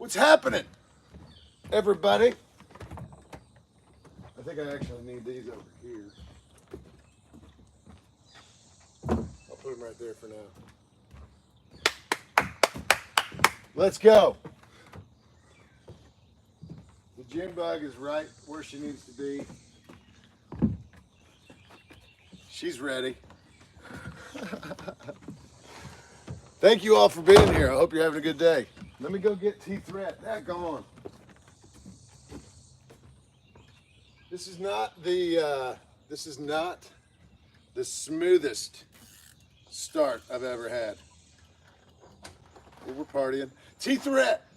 What's happening, everybody? I think I actually need these over here. I'll put them right there for now. Let's go. The gym bug is right where she needs to be. She's ready. Thank you all for being here. I hope you're having a good day. Let me go get T-Threat. That gone. This is not the smoothest start I've ever had. Well, we're partying. T-Threat.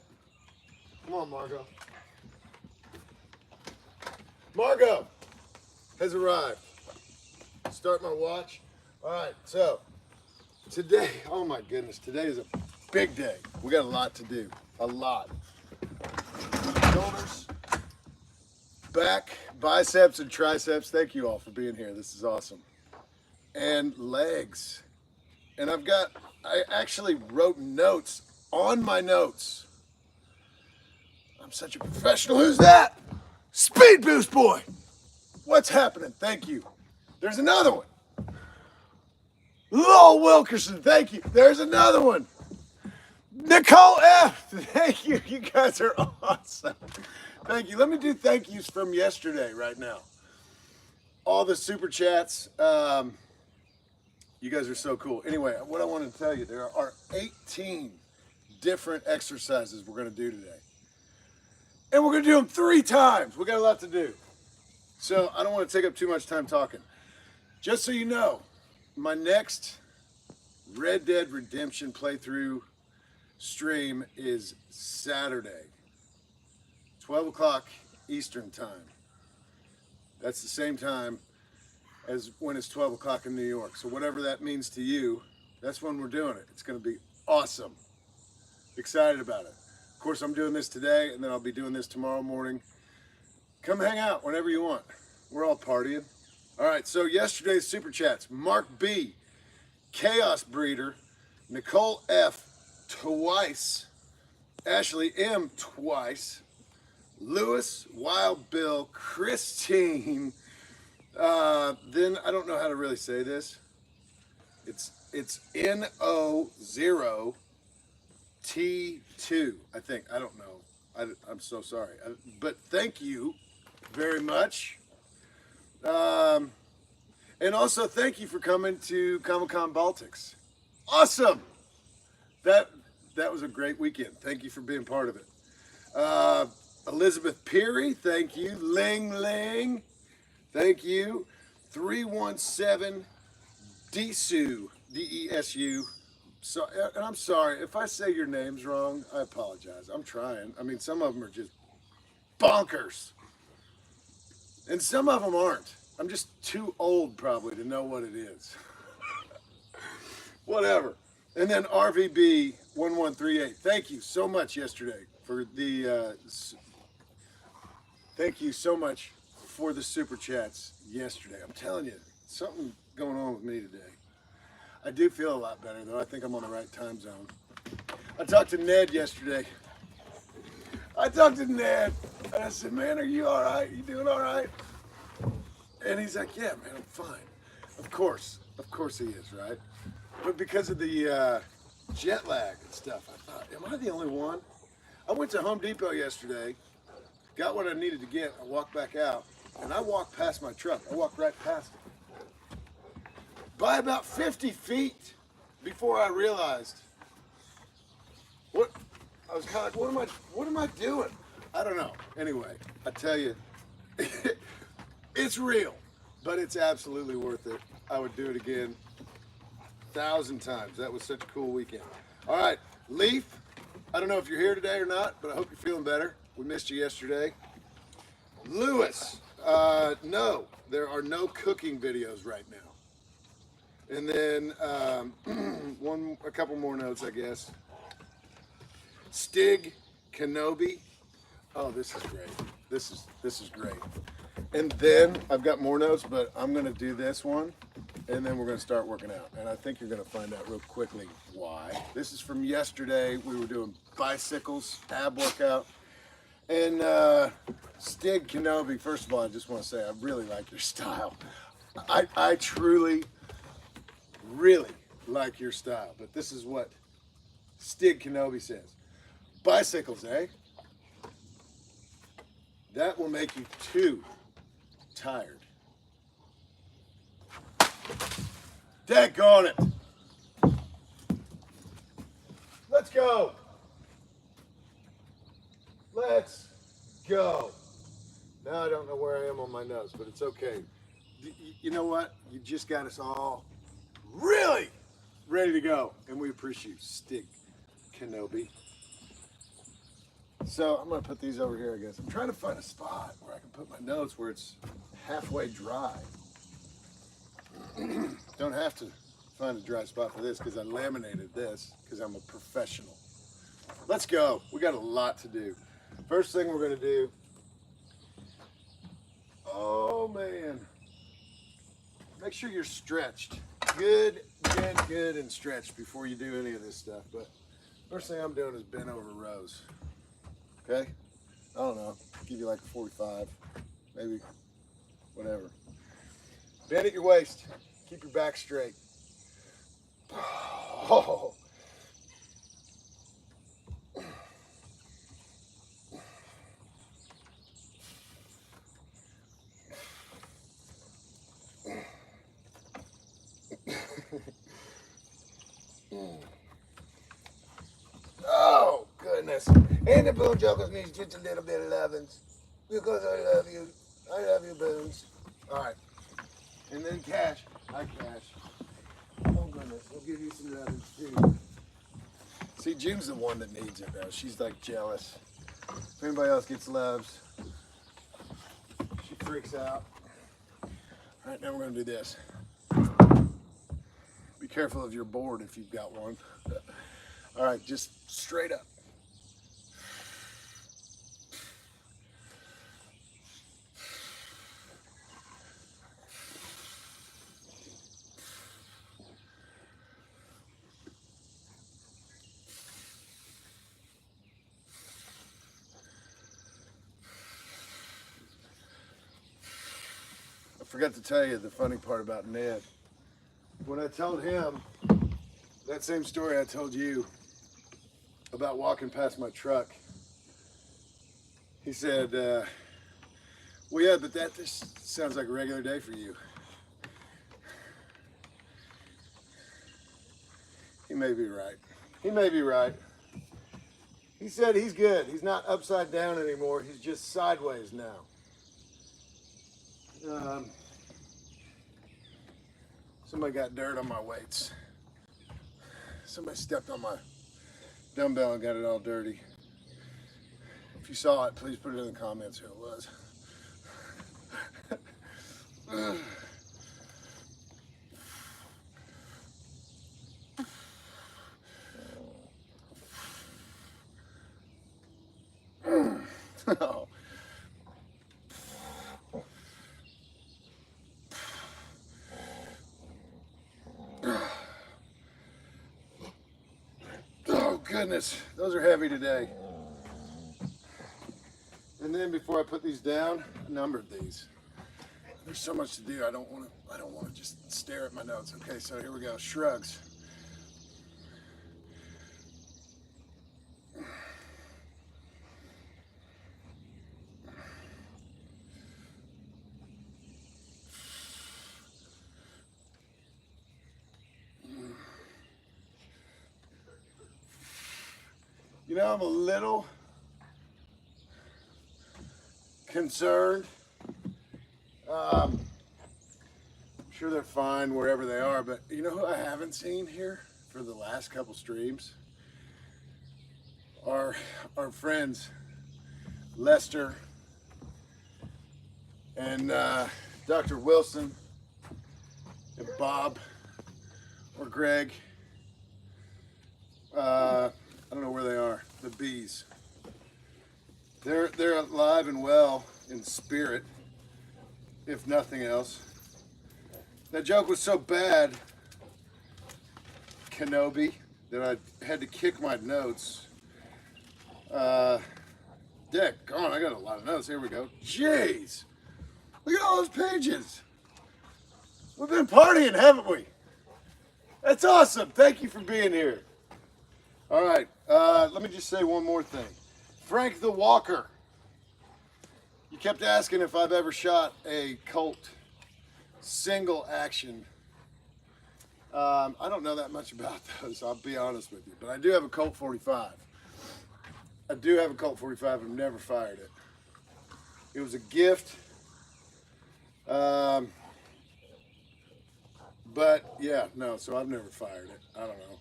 Come on, Margot. Margot has arrived. Start my watch. All right, so today, oh my goodness, today is a big day. We got a lot to do, a lot. Shoulders, back, biceps, and triceps. Thank you all for being here. This is awesome. And legs. And I actually wrote notes on my notes. I'm such a professional. Who's that? Speed Boost Boy. What's happening? Thank you. There's another one. Lowell Wilkerson, thank you. There's another one. Nicole F, thank you. You guys are awesome. Thank you. Let me do thank yous from yesterday right now. All the super chats. You guys are so cool. Anyway, what I wanted to tell you, there are 18 different exercises we're going to do today. And we're going to do them 3 times. We got a lot to do. So I don't want to take up too much time talking. Just so you know, my next Red Dead Redemption playthrough stream is Saturday, 12 o'clock Eastern time. That's the same time as when it's 12 o'clock in New York. So whatever that means to you, that's when we're doing it. It's going to be awesome. Excited about it. Of course, I'm doing this today, and then I'll be doing this tomorrow morning. Come hang out whenever you want. We're all partying. All right, so yesterday's super chats. Mark B, Chaos Breeder, Nicole F twice, Ashley M twice, Lewis, Wild Bill, Christine. Then I don't know how to really say this. It's NO0T2, I think. I don't know. I'm so sorry. But thank you very much. And also thank you for coming to Comic-Con Baltics. Awesome. That was a great weekend. Thank you for being part of it. Elizabeth Peary, thank you. Ling Ling, thank you. 317 Desu, D-E-S-U. So, and I'm sorry if I say your names wrong. I apologize. I'm trying. I mean, some of them are just bonkers, and some of them aren't. I'm just too old probably to know what it is. Whatever. And then RVB 1138. Thank you so much yesterday for the. Thank you so much for the super chats yesterday. I'm telling you, something going on with me today. I do feel a lot better though. I think I'm on the right time zone. I talked to Ned yesterday. And I said, man, are you all right? You doing all right? And he's like, yeah, man, I'm fine. Of course he is, right? But because of the jet lag and stuff, I thought, am I the only one? I went to Home Depot yesterday, got what I needed to get, I walked back out, and I walked past my truck. I walked right past it. By about 50 feet before I realized, I was kind of like, what am I doing? I don't know. Anyway, I tell you, it's real, but it's absolutely worth it. I would do it again 1,000 times. That was such a cool weekend. All right, Leaf, I don't know if you're here today or not, but I hope you're feeling better. We missed you yesterday. Lewis, no, there are no cooking videos right now. And then a couple more notes, I guess. Stig Kenobi. Oh, this is great. This is great. And then I've got more notes, but I'm gonna do this one, and then we're going to start working out. And I think you're going to find out real quickly why. This is from yesterday. We were doing bicycles, ab workout. And Stig Kenobi, first of all, I just want to say I really like your style. I truly, really like your style. But this is what Stig Kenobi says. Bicycles, eh? That will make you too tired. Daggone it. Let's go. Let's go. Now I don't know where I am on my nose, but it's okay. You know what? You just got us all really ready to go. And we appreciate you, Stig Kenobi. So I'm going to put these over here, I guess. I'm trying to find a spot where I can put my notes where it's halfway dry. Don't have to find a dry spot for this because I laminated this because I'm a professional. Let's go. We got a lot to do. First thing we're going to do, oh man, make sure you're stretched. Good, and stretched before you do any of this stuff. But first thing I'm doing is bent over rows. Okay? I don't know. Give you like a 45, maybe, whatever. Bend at your waist. Keep your back straight. Oh. Oh, goodness. And the Boone Jokers needs just a little bit of lovins. Because I love you. I love you, Boones. All right. And then Cash. Hi, Cash. Oh, goodness. We'll give you some lovins, too. See, June's the one that needs it, though. She's, like, jealous. If anybody else gets loves, she freaks out. All right, now we're going to do this. Be careful of your board if you've got one. All right, just straight up. I forgot to tell you the funny part about Ned. When I told him that same story I told you about walking past my truck, he said, well, yeah, but that just sounds like a regular day for you. He may be right. He may be right. He said he's good. He's not upside down anymore. He's just sideways now. Somebody got dirt on my weights. Somebody stepped on my dumbbell and got it all dirty. If you saw it, please put it in the comments who it was. Oh. Oh goodness, those are heavy today. And then before I put these down, I numbered these. There's so much to do. I don't want to just stare at my notes. Okay, so here we go. Shrugs. You know, I'm a little concerned. I'm sure they're fine wherever they are, but you know who I haven't seen here for the last couple streams? Our friends Lester and Dr. Wilson and Bob or Greg. I don't know where they are. The bees. They're alive and well in spirit, if nothing else. That joke was so bad, Kenobi, that I had to kick my notes. Dick, gone. I got a lot of notes. Here we go. Jeez. Look at all those pages. We've been partying, haven't we? That's awesome. Thank you for being here. All right. Let me just say one more thing. Frank the Walker. You kept asking if I've ever shot a Colt single action. I don't know that much about those, I'll be honest with you. But I do have a Colt 45. I've never fired it. It was a gift. But yeah, no, so I've never fired it. I don't know.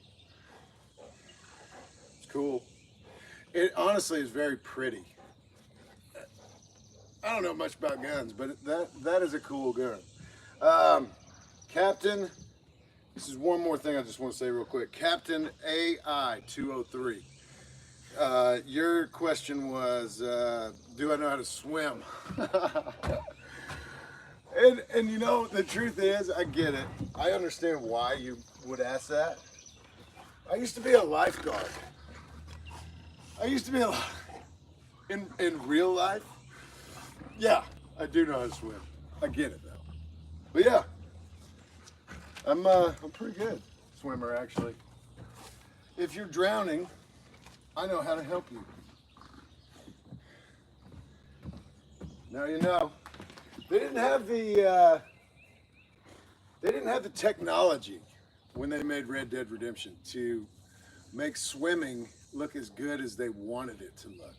It's cool. It honestly is very pretty. I don't know much about guns, but that is a cool gun. Captain, this is one more thing I just want to say real quick. Captain AI 203. Your question was, do I know how to swim? and you know, the truth is, I get it. I understand why you would ask that. I used to be a lifeguard. In real life. Yeah, I do know how to swim. I get it though. But yeah, I'm pretty good swimmer actually. If you're drowning, I know how to help you. Now you know. They didn't have the technology when they made Red Dead Redemption to make swimming look as good as they wanted it to look.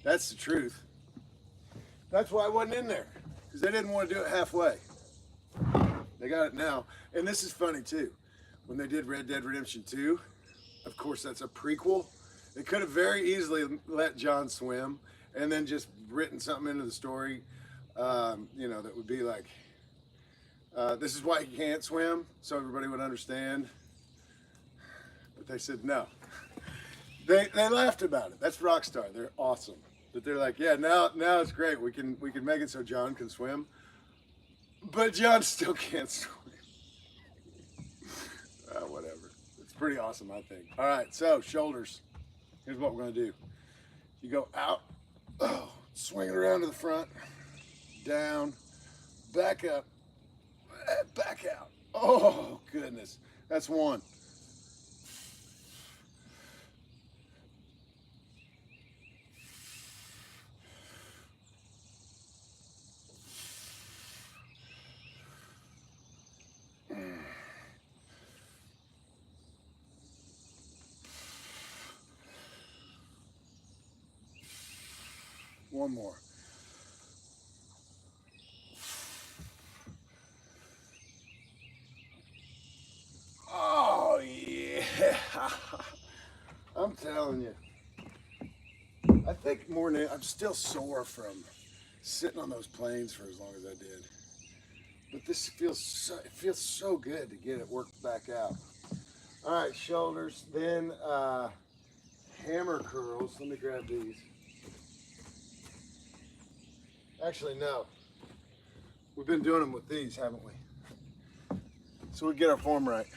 That's the truth. That's why I wasn't in there, because they didn't want to do it halfway. They got it now. And this is funny too. When they did Red Dead Redemption 2, of course that's a prequel. They could have very easily let John swim and then just written something into the story, you know, that would be like, this is why he can't swim, so everybody would understand. But they said no. They laughed about it. That's Rockstar. They're awesome. But they're like, yeah, now it's great. We can make it so John can swim, but John still can't swim. Whatever. It's pretty awesome, I think. All right, so shoulders. Here's what we're gonna do. You go out, swing it around to the front, down, back up, back out. Oh goodness, that's one. One more. Oh yeah. I'm telling you. I think more than I'm still sore from sitting on those planes for as long as I did. But this feels so good to get it worked back out. All right, shoulders. Then hammer curls. Let me grab these. Actually, no. We've been doing them with these, haven't we? So we get our form right.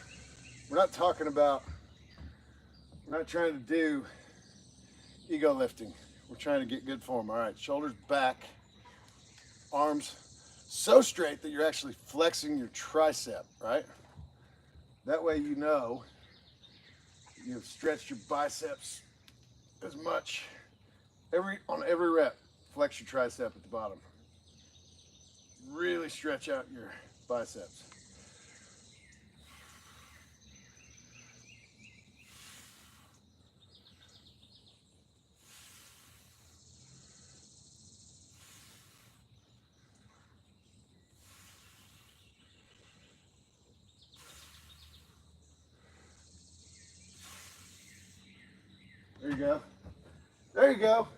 We're not trying to do ego lifting. We're trying to get good form. All right, shoulders back, arms so straight that you're actually flexing your tricep, right? That way you know you've stretched your biceps as much. On every rep, flex your tricep at the bottom. Really stretch out your biceps. There you go. There you go.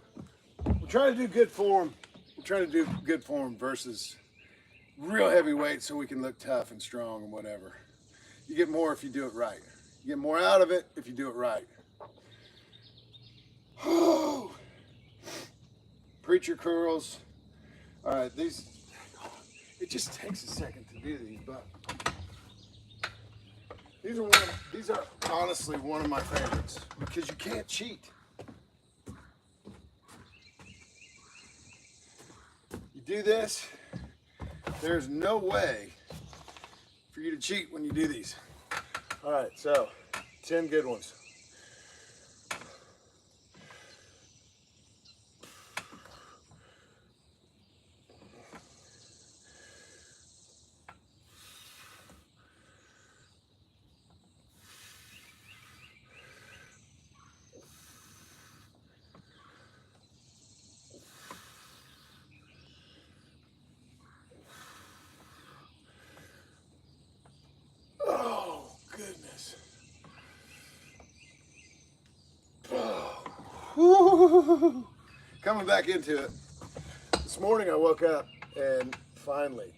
We're trying to do good form. We're trying to do good form versus real heavy weight so we can look tough and strong and whatever. You get more if you do it right. You get more out of it if you do it right. Preacher curls. All right, these. It just takes a second to do these, but these are honestly one of my favorites because you can't cheat. You do this, there's no way for you to cheat when you do these. All right, so 10 good ones. Oh, goodness. Oh. Woo. Coming back into it. This morning I woke up and finally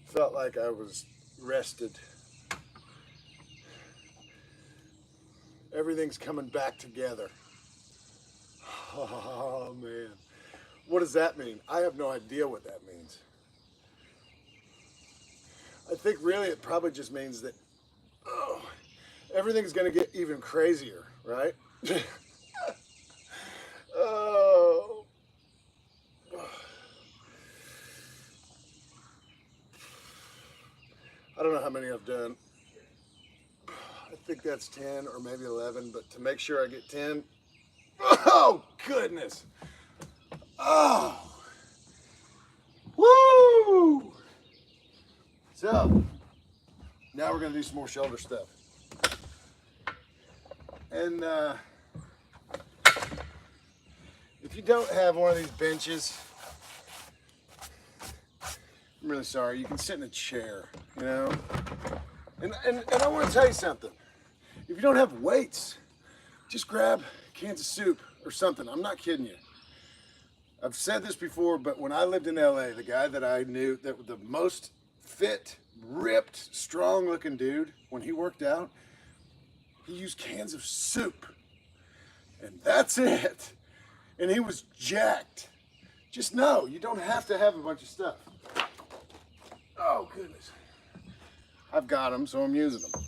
felt like I was rested. Everything's coming back together. Oh, man. What does that mean? I have no idea what that means. I think really it probably just means that everything's going to get even crazier, right? Oh. I don't know how many I've done. I think that's 10 or maybe 11, but to make sure I get 10. Oh, goodness. Oh. Woo! So, now we're going to do some more shoulder stuff. And if you don't have one of these benches, I'm really sorry. You can sit in a chair, you know. And I want to tell you something. If you don't have weights, just grab cans of soup or something. I'm not kidding you. I've said this before, but when I lived in LA, the guy that I knew that was the most fit, ripped, strong-looking dude, when he worked out, he used cans of soup. And that's it. And he was jacked. Just know, you don't have to have a bunch of stuff. Oh, goodness. I've got them, so I'm using them.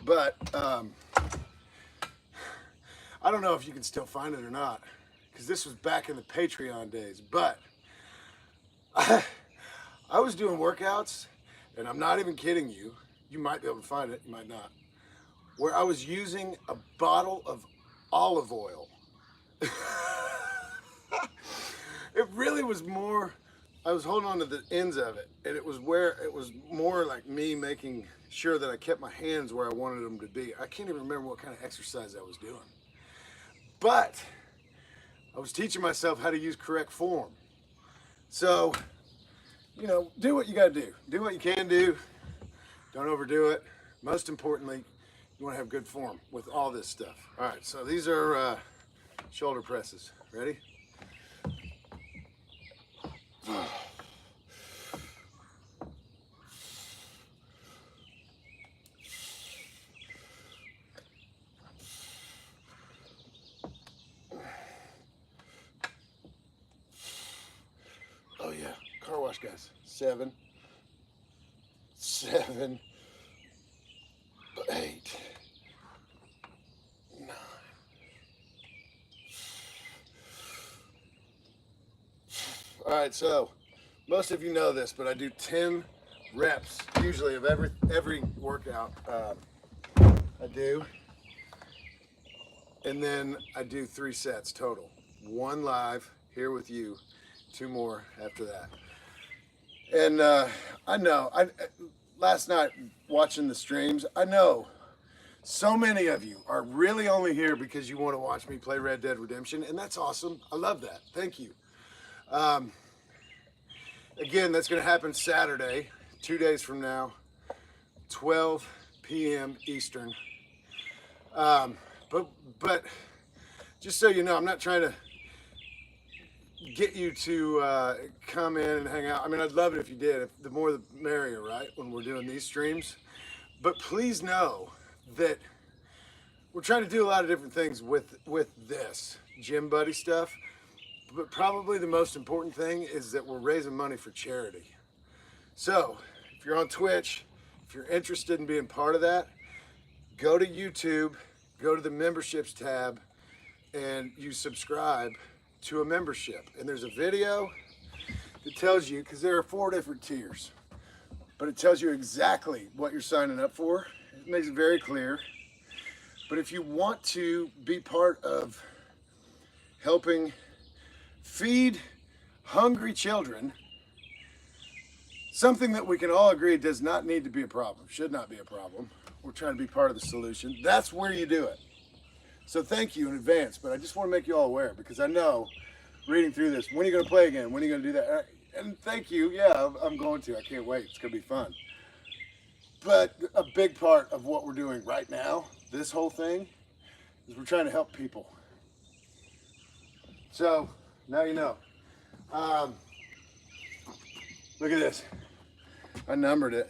But I don't know if you can still find it or not, because this was back in the Patreon days. But I was doing workouts, and I'm not even kidding you. You might be able to find it, you might not. Where I was using a bottle of olive oil. It really was more, I was holding on to the ends of it, and it was more like me making sure that I kept my hands where I wanted them to be. I can't even remember what kind of exercise I was doing. But I was teaching myself how to use correct form. So, you know, do what you gotta do. Do what you can do. Don't overdo it. Most importantly, you wanna have good form with all this stuff. All right, so these are shoulder presses. Ready? Oh yeah, car wash guys. 7, 8, 9. All right, so most of you know this, but I do 10 reps usually of every workout I do, and then I do 3 sets total. 1 live here with you, 2 more after that. And I know, last night watching the streams, I know so many of you are really only here because you want to watch me play Red Dead Redemption, and that's awesome. I love that. Thank you. Again, that's going to happen Saturday, 2 days from now, 12 p.m. Eastern. But just so you know, I'm not trying to get you to come in and hang out. I mean, I'd love it if you did. The more the merrier, right? When we're doing these streams. But please know that we're trying to do a lot of different things with this gym buddy stuff. But probably the most important thing is that we're raising money for charity. So if you're on Twitch, if you're interested in being part of that, go to YouTube, go to the memberships tab, and you subscribe to a membership. And there's a video that tells you, because there are 4 different tiers, but it tells you exactly what you're signing up for. It makes it very clear. But if you want to be part of helping feed hungry children, something that we can all agree does not need to be a problem, should not be a problem. We're trying to be part of the solution. That's where you do it. So thank you in advance, but I just want to make you all aware, because I know reading through this, when are you going to play again? When are you going to do that? And thank you. Yeah, I'm going to. I can't wait. It's going to be fun. But a big part of what we're doing right now, this whole thing, is we're trying to help people. So now you know. Look at this. I numbered it.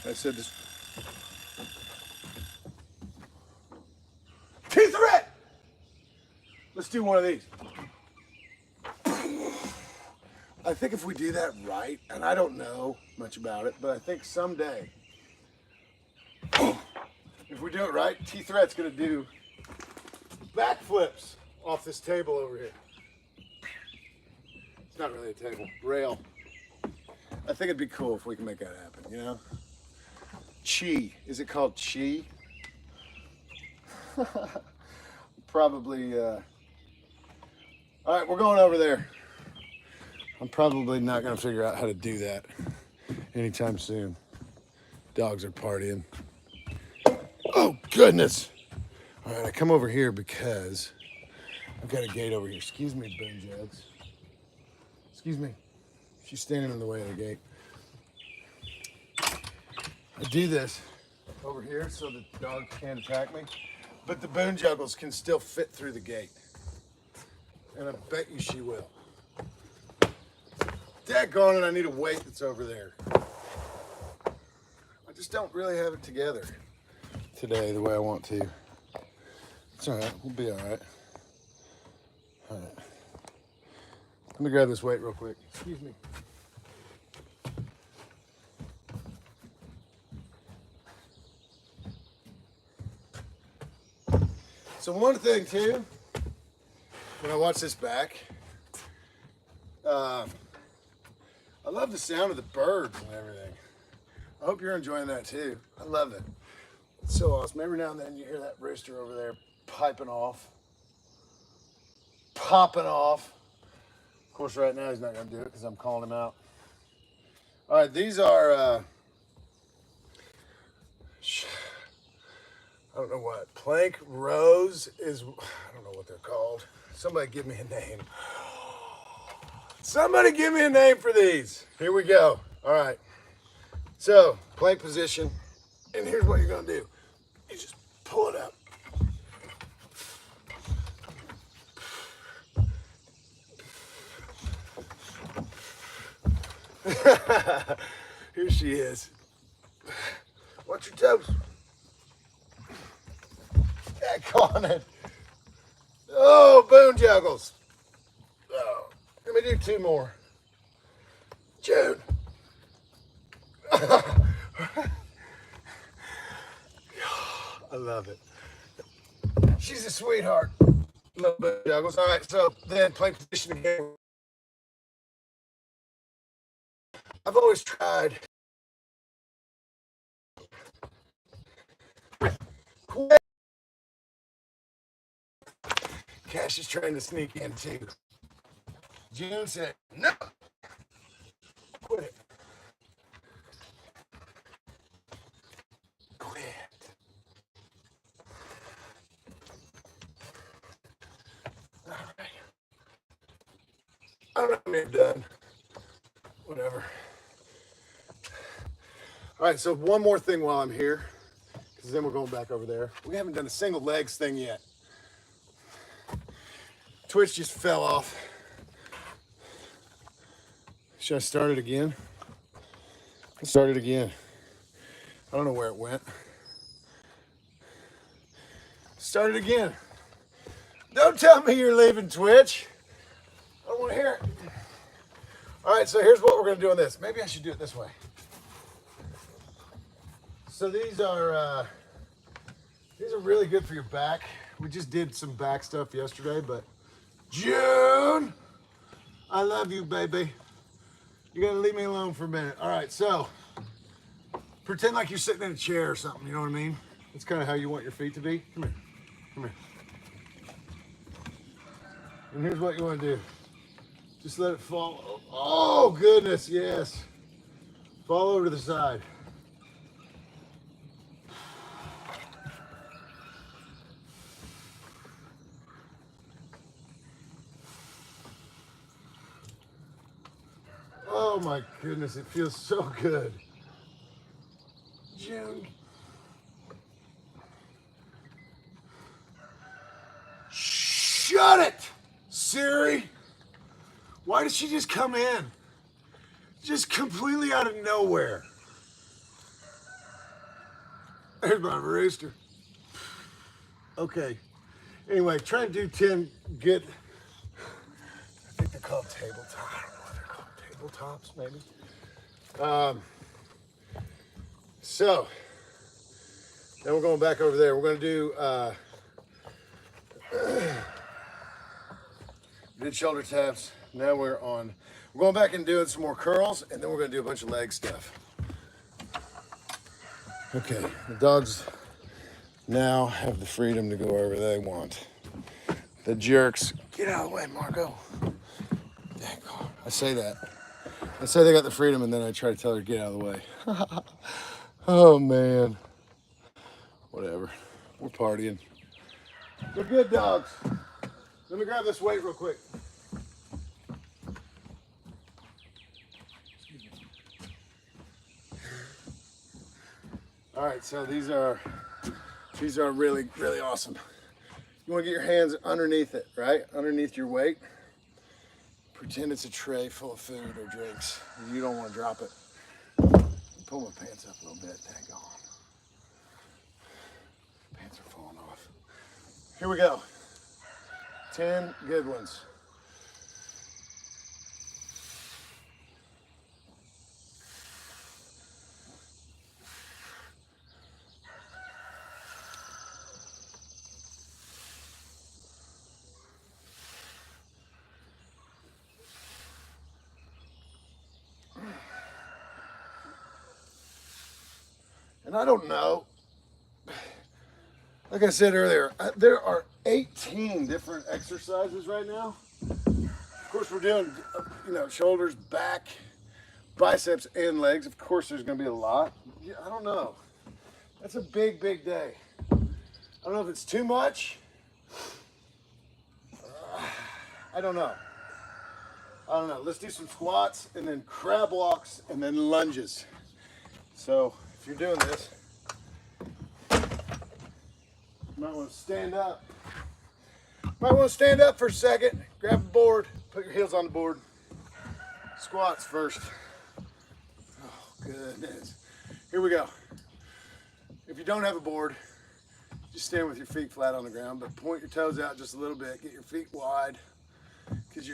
I said this. T-threat! Let's do one of these. I think if we do that right, and I don't know much about it, but I think someday, if we do it right, T-threat's gonna do backflips off this table over here. It's not really a table, rail. I think it'd be cool if we can make that happen, you know? Chi, is it called Chi? Probably, all right, we're going over there. I'm probably not gonna figure out how to do that anytime soon. Dogs are partying. Oh, goodness. All right, I come over here because I've got a gate over here. Excuse me, Boone Jugs. Excuse me. She's standing in the way of the gate. I do this over here so the dog can't attack me, but the Boone Juggles can still fit through the gate. And I bet you she will. Daggone it, I need a weight that's over there. I just don't really have it together today the way I want to. It's all right, we'll be all right. All right. Let me grab this weight real quick. Excuse me. So one thing too, when I watch this back, I love the sound of the birds and everything. I hope you're enjoying that too. I love it. It's so awesome. Every now and then you hear that rooster over there piping off, popping off. Of course, right now he's not going to do it because I'm calling him out. All right, these are, I don't know what, plank rows is, I don't know what they're called. Somebody give me a name. Somebody give me a name for these. Here we go. All right. So, plank position. And here's what you're going to do. You just pull it up. Here she is. Watch your toes. Heck on it. Oh, Boone Juggles. Oh, let me do 2 more. June. I love it. She's a sweetheart. Love Boone Juggles. All right, so then plank position again. I've always tried. Quit. Cash is trying to sneak in too. June said, no. Quit it. Quit. All right. I don't know when you're done. Whatever. All right, so one more thing while I'm here, because then we're going back over there. We haven't done a single legs thing yet. Twitch just fell off. Should I start it again? Let's start it again. I don't know where it went. Start it again. Don't tell me you're leaving Twitch. I don't want to hear it. All right, so here's what we're gonna do on this. Maybe I should do it this way. So these are really good for your back. We just did some back stuff yesterday, but June, I love you, baby. You gotta leave me alone for a minute. All right, so pretend like you're sitting in a chair or something, you know what I mean? That's kind of how you want your feet to be. Come here, come here. And here's what you want to do. Just let it fall. Oh, goodness, yes. Fall over to the side. Oh my goodness, it feels so good. June. Shut it, Siri. Why did she just come in? Just completely out of nowhere. There's my rooster. Okay. Anyway, try and do 10 good. I think they're called tabletop. I don't know what they're called. Tabletops, maybe. So, then we're going back over there. We're going to do did shoulder taps. Now we're going back and doing some more curls, and then we're going to do a bunch of leg stuff. Okay, the dogs now have the freedom to go wherever they want. The jerks, get out of the way, Marco. Dang, I say that. I say they got the freedom, and then I try to tell her to get out of the way. Oh, man. Whatever. We're partying. They're good dogs. Let me grab this weight real quick. All right, so these are really, really awesome. You want to get your hands underneath it, right? Underneath your weight. Pretend it's a tray full of food or drinks. You don't want to drop it. Pull my pants up a little bit. Dang on. Pants are falling off. Here we go. 10 good ones. And I don't know, like I said earlier, there are 18 different exercises right now. Of course, we're doing, shoulders, back, biceps, and legs. Of course, there's going to be a lot. Yeah, I don't know. That's a big, big day. I don't know if it's too much. I don't know. Let's do some squats and then crab walks and then lunges. So if you're doing this, you might want to stand up. Might want to stand up for a second, grab a board, put your heels on the board. Squats first. Oh, goodness. Here we go. If you don't have a board, just stand with your feet flat on the ground, but point your toes out just a little bit. Get your feet wide, because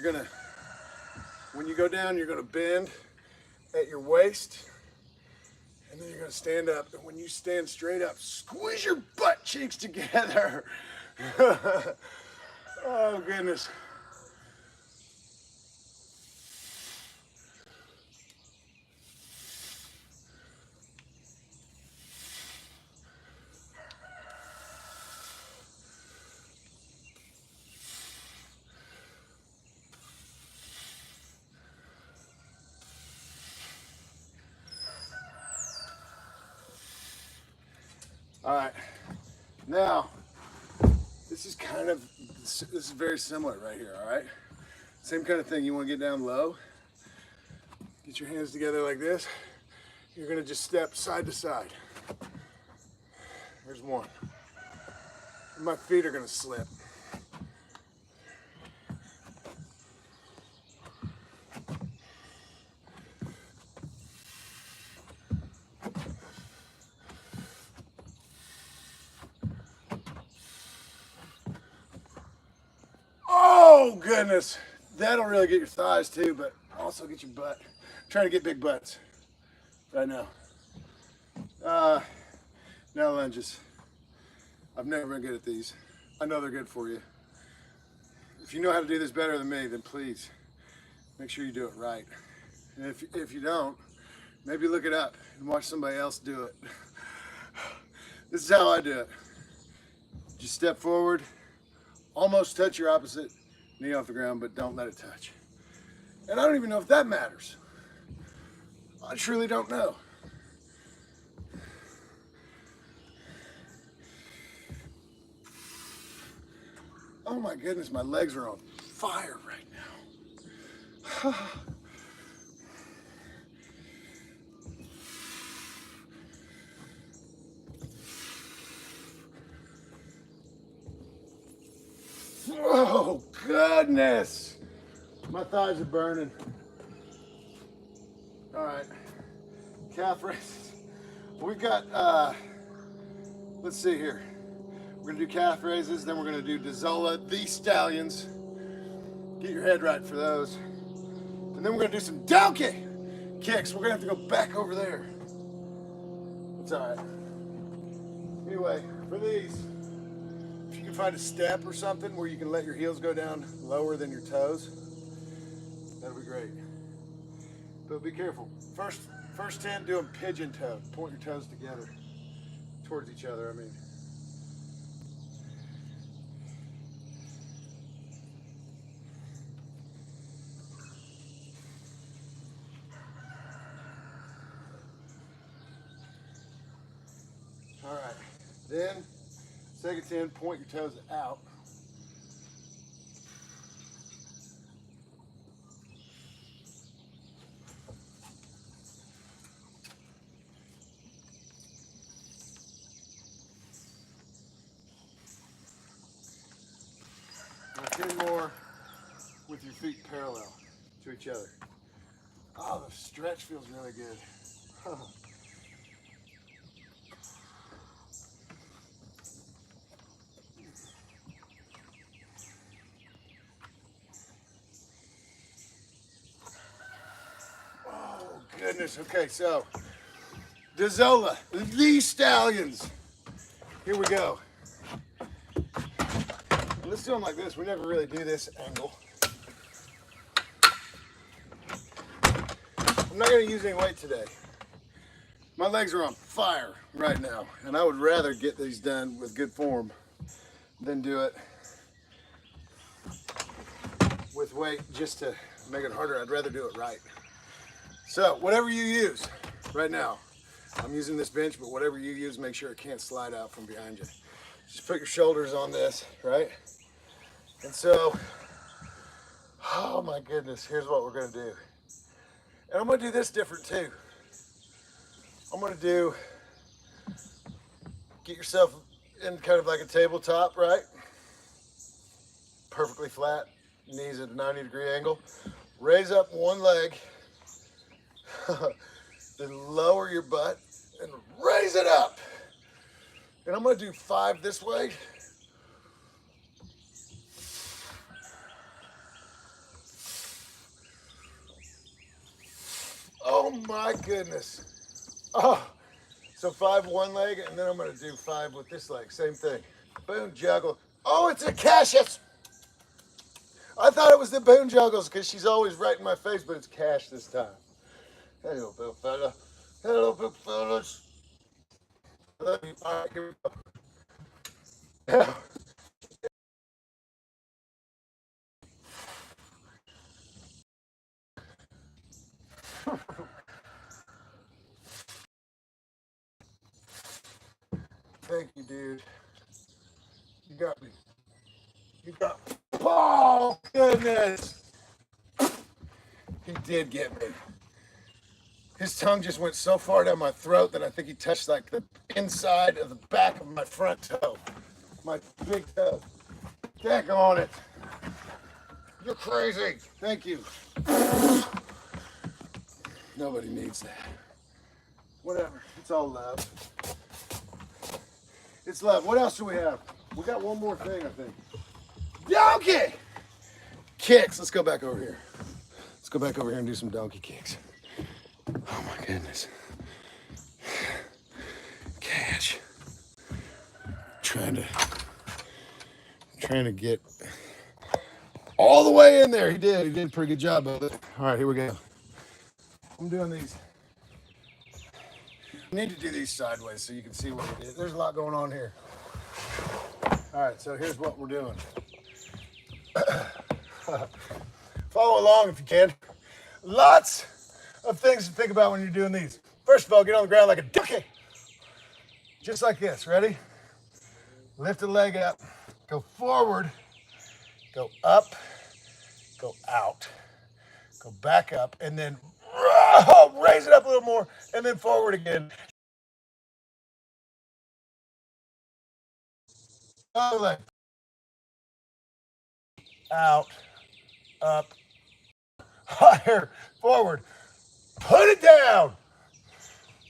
when you go down, you're going to bend at your waist, and then you're going to stand up. And when you stand straight up, squeeze your butt cheeks together. Oh, goodness. All right, now, this is very similar right here, all right? Same kind of thing, you wanna get down low, get your hands together like this. You're gonna just step side to side. There's one. And my feet are gonna slip. Oh goodness, that'll really get your thighs too, but also get your butt. Trying to get big butts right now. Now lunges. I've never been good at these. I know they're good for you. If you know how to do this better than me, then please make sure you do it right. And if you don't, maybe look it up and watch somebody else do it. This is how I do it. Just step forward, almost touch your opposite knee off the ground, but don't let it touch. And I don't even know if that matters. I truly don't know. Oh my goodness, my legs are on fire right now. Oh goodness, my thighs are burning. All right, calf raises. We've got, let's see here. We're gonna do calf raises, then we're gonna do Dazola, the Stallions. Get your head right for those. And then we're gonna do some donkey kicks. We're gonna have to go back over there. It's all right. Anyway, for these, if you can find a step or something where you can let your heels go down lower than your toes, that'll be great. But be careful. First 10, do them pigeon-toed. Point your toes together, towards each other, I mean. All right, then second 10, point your toes out. Now 10 more with your feet parallel to each other. Oh, the stretch feels really good. Oh, goodness. Okay, so Dazola, the Stallions. Here we go. Let's do them like this. We never really do this angle. I'm not going to use any weight today. My legs are on fire right now, and I would rather get these done with good form than do it with weight just to make it harder. I'd rather do it right. So whatever you use right now, I'm using this bench, but whatever you use, make sure it can't slide out from behind you. Just put your shoulders on this, right? And so, oh my goodness, here's what we're gonna do. And I'm gonna do this different too. I'm gonna do, get yourself in kind of like a tabletop, right? Perfectly flat, knees at a 90-degree angle. Raise up one leg, then lower your butt and raise it up. And I'm gonna do 5 this way. Oh my goodness. Oh, so 5 one leg, and then I'm gonna do 5 with this leg, same thing. Boom, juggle. Oh, it's a Cassius. I thought it was the Boone Juggles because she's always right in my face, but it's Cash this time. Hello, big fella. Hello, big fellas. I love you. All right, here we go. Thank you, dude. You got me. You got me. Oh, goodness. He did get me. His tongue just went so far down my throat that I think he touched like the inside of the back of my front toe. My big toe. Check on it. You're crazy. Thank you. Nobody needs that. Whatever. It's all love. It's love. What else do we have? We got one more thing, I think. Donkey kicks. Let's go back over here. Let's go back over here and do some donkey kicks. Oh my goodness. Cash. Trying to get all the way in there. He did a pretty good job of it. All right, here we go. I'm doing these. I need to do these sideways so you can see what it is. There's a lot going on here. All right, so here's what we're doing. Follow along if you can. Lots of things to think about when you're doing these. First of all, get on the ground like a ducky. Just like this, ready? Lift the leg up, go forward, go up, go out, go back up, and then raise it up a little more, and then forward again. Other leg. Out, up, higher, forward. Put it down.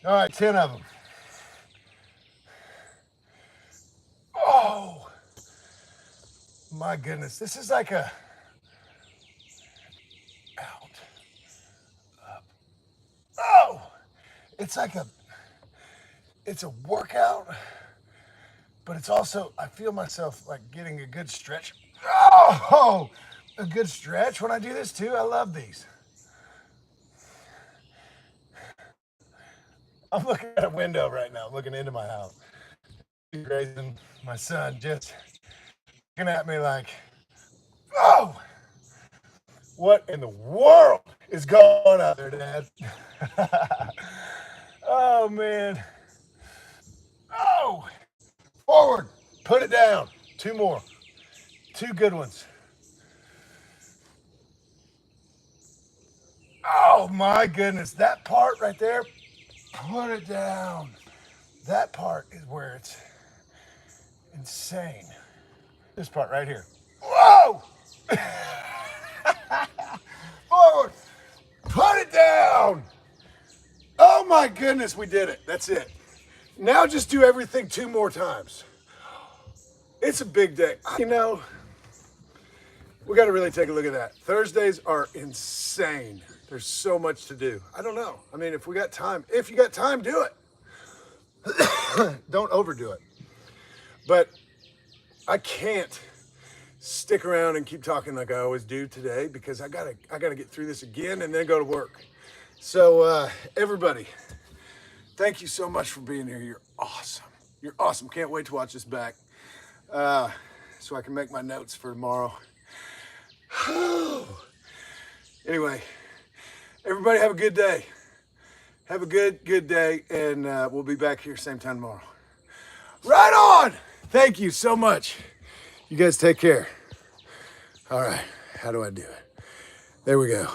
All right, 10 of them. Oh, my goodness. This is like a out, up. Oh, it's like it's a workout, but it's also, I feel myself like getting a good stretch. Oh, a good stretch when I do this too. I love these. I'm looking at a window right now. I'm looking into my house. Raising my son, just looking at me like, oh, what in the world is going on out there, Dad? Oh, man. Oh, forward, put it down. 2 more. 2 good ones. Oh, my goodness. That part right there, put it down. That part is where it's insane. This part right here. Whoa! Forward. Put it down. Oh my goodness, we did it. That's it. Now just do everything 2 more times. It's a big day. You know, we got to really take a look at that. Thursdays are insane. There's so much to do. I don't know. I mean, if you got time, do it. Don't overdo it. But I can't stick around and keep talking like I always do today because I gotta get through this again and then go to work. So everybody, thank you so much for being here. You're awesome. You're awesome. Can't wait to watch this back so I can make my notes for tomorrow. Anyway, everybody have a good day. Have a good day, and we'll be back here same time tomorrow. Right on! Thank you so much. You guys take care. All right, how do I do it? There we go.